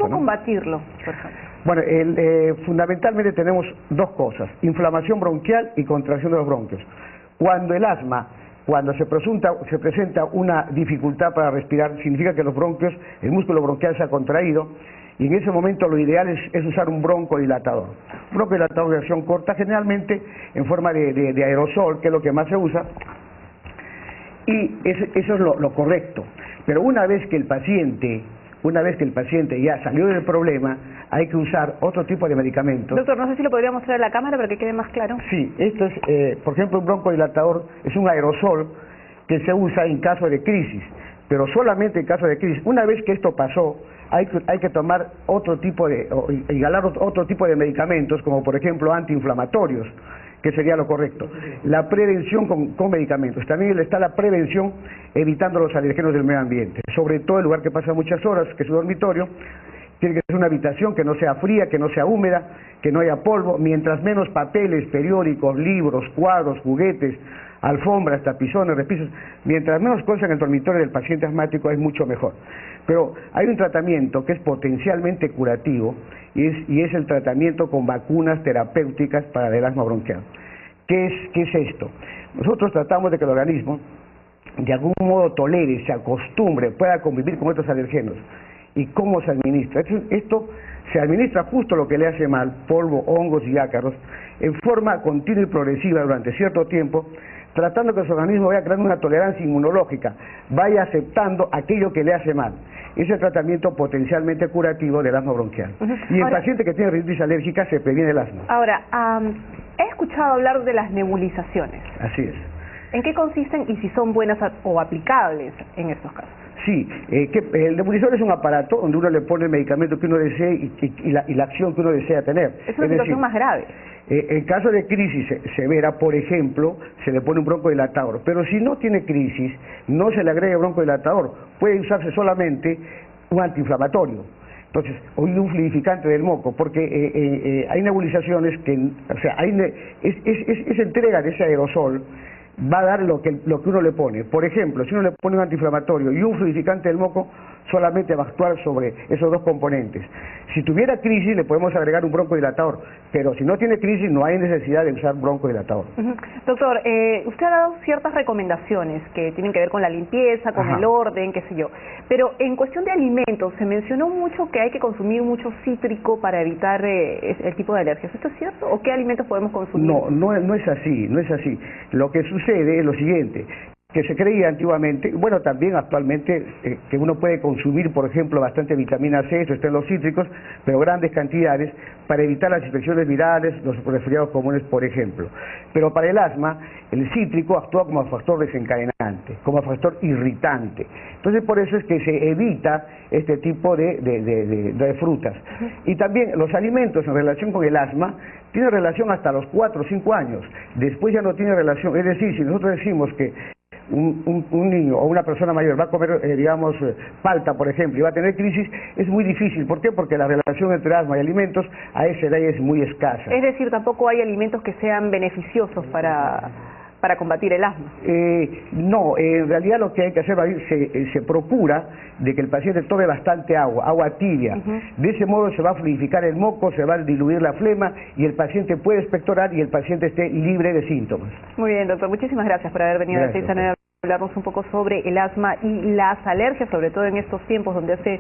¿Cómo ¿no? combatirlo, por ejemplo? Bueno, fundamentalmente tenemos dos cosas: inflamación bronquial y contracción de los bronquios. Cuando el asma, cuando se presenta una dificultad para respirar, significa que los bronquios, el músculo bronquial se ha contraído, y en ese momento lo ideal es usar un broncodilatador. Un broncodilatador de acción corta, generalmente en forma de aerosol, que es lo que más se usa, y eso es lo correcto. Pero una vez que el paciente ya salió del problema, hay que usar otro tipo de medicamentos. Doctor, no sé si lo podría mostrar a la cámara para que quede más claro. Sí, esto es, por ejemplo, un broncodilatador es un aerosol que se usa en caso de crisis, pero solamente en caso de crisis. Una vez que esto pasó, hay que tomar inhalar otro tipo de medicamentos, como por ejemplo antiinflamatorios, que sería lo correcto. La prevención con medicamentos. También está la prevención evitando los alergenos del medio ambiente. Sobre todo el lugar que pasa muchas horas, que es su dormitorio, tiene que ser una habitación que no sea fría, que no sea húmeda, que no haya polvo. Mientras menos papeles, periódicos, libros, cuadros, juguetes, alfombras, tapizones, repisas, mientras menos cosas en el dormitorio del paciente asmático es mucho mejor. Pero hay un tratamiento que es potencialmente curativo y es el tratamiento con vacunas terapéuticas para el asma bronquial. ¿Qué es esto? Nosotros tratamos de que el organismo de algún modo tolere, se acostumbre, pueda convivir con estos alergenos. ¿Y cómo se administra? Esto se administra justo lo que le hace mal, polvo, hongos y ácaros, en forma continua y progresiva durante cierto tiempo, tratando que su organismo vaya creando una tolerancia inmunológica, vaya aceptando aquello que le hace mal. Es el tratamiento potencialmente curativo del asma bronquial. Y en paciente que tiene rinitis alérgica se previene el asma. Ahora, he escuchado hablar de las nebulizaciones. Así es. ¿En qué consisten y si son buenas o aplicables en estos casos? Sí, el nebulizador es un aparato donde uno le pone el medicamento que uno desee y la acción que uno desea tener. Es una situación más grave. En caso de crisis severa, por ejemplo, se le pone un broncodilatador, pero si no tiene crisis, no se le agrega broncodilatador, puede usarse solamente un antiinflamatorio. Entonces, o un fluidificante del moco, porque hay nebulizaciones que, o sea, esa entrega de ese aerosol va a dar lo que uno le pone. Por ejemplo, si uno le pone un antiinflamatorio y un fluidificante del moco, solamente va a actuar sobre esos dos componentes. Si tuviera crisis, le podemos agregar un broncodilatador, pero si no tiene crisis, no hay necesidad de usar broncodilatador. Doctor, usted ha dado ciertas recomendaciones que tienen que ver con la limpieza, con el orden, qué sé yo, pero en cuestión de alimentos, se mencionó mucho que hay que consumir mucho cítrico para evitar el tipo de alergias. ¿Esto es cierto? ¿O qué alimentos podemos consumir? No es así, no es así. Lo que sucede es lo siguiente: que se creía antiguamente, bueno, también actualmente, que uno puede consumir, por ejemplo, bastante vitamina C, eso está en los cítricos, pero grandes cantidades, para evitar las infecciones virales, los resfriados comunes, por ejemplo. Pero para el asma, el cítrico actúa como factor desencadenante, como factor irritante. Entonces, por eso es que se evita este tipo de frutas. Y también los alimentos en relación con el asma tienen relación hasta los 4 o 5 años. Después ya no tiene relación. Es decir, si nosotros decimos que un niño o una persona mayor va a comer, digamos, palta, por ejemplo, y va a tener crisis, es muy difícil. ¿Por qué? Porque la relación entre asma y alimentos a esa edad es muy escasa. Es decir, tampoco hay alimentos que sean beneficiosos para combatir el asma. No, en realidad lo que hay que hacer, se procura de que el paciente tome bastante agua tibia. De ese modo se va a fluidificar el moco, se va a diluir la flema y el paciente puede expectorar y el paciente esté libre de síntomas. Muy bien, doctor. Muchísimas gracias por haber venido a 6 a 9 a hablarnos un poco sobre el asma y las alergias, sobre todo en estos tiempos donde hace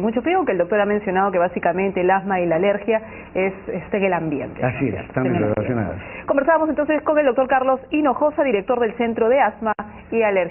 mucho frío, que el doctor ha mencionado que básicamente el asma y la alergia está en el ambiente. Así es, están relacionadas. Conversábamos entonces con el doctor Carlos Hinojosa, director del Centro de Asma y Alergia.